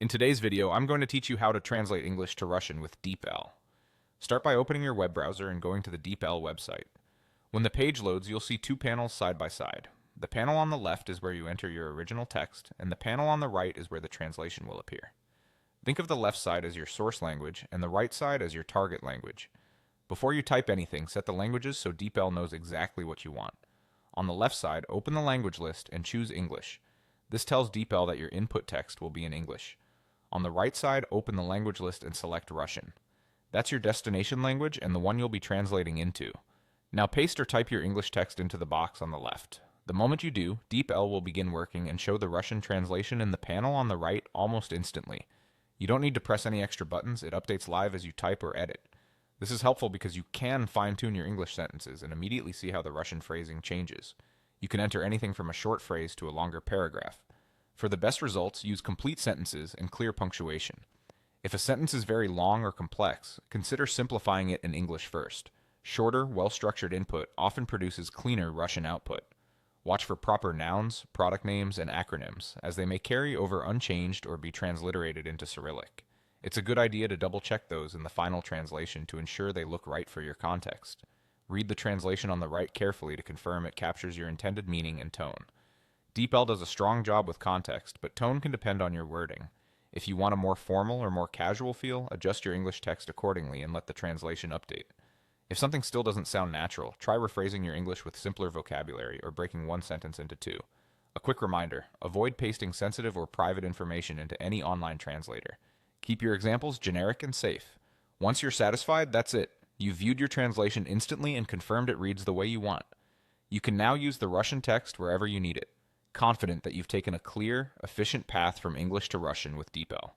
In today's video, I'm going to teach you how to translate English to Russian with DeepL. Start by opening your web browser and going to the DeepL website. When the page loads, you'll see two panels side by side. The panel on the left is where you enter your original text, and the panel on the right is where the translation will appear. Think of the left side as your source language and the right side as your target language. Before you type anything, set the languages so DeepL knows exactly what you want. On the left side, open the language list and choose English. This tells DeepL that your input text will be in English. On the right side, open the language list and select Russian. That's your destination language and the one you'll be translating into. Now paste or type your English text into the box on the left. The moment you do, DeepL will begin working and show the Russian translation in the panel on the right almost instantly. You don't need to press any extra buttons, it updates live as you type or edit. This is helpful because you can fine-tune your English sentences and immediately see how the Russian phrasing changes. You can enter anything from a short phrase to a longer paragraph. For the best results, use complete sentences and clear punctuation. If a sentence is very long or complex, consider simplifying it in English first. Shorter, well-structured input often produces cleaner Russian output. Watch for proper nouns, product names, and acronyms, as they may carry over unchanged or be transliterated into Cyrillic. It's a good idea to double-check those in the final translation to ensure they look right for your context. Read the translation on the right carefully to confirm it captures your intended meaning and tone. DeepL does a strong job with context, but tone can depend on your wording. If you want a more formal or more casual feel, adjust your English text accordingly and let the translation update. If something still doesn't sound natural, try rephrasing your English with simpler vocabulary or breaking one sentence into two. A quick reminder, avoid pasting sensitive or private information into any online translator. Keep your examples generic and safe. Once you're satisfied, that's it. You viewed your translation instantly and confirmed it reads the way you want. You can now use the Russian text wherever you need it, confident that you've taken a clear, efficient path from English to Russian with DeepL.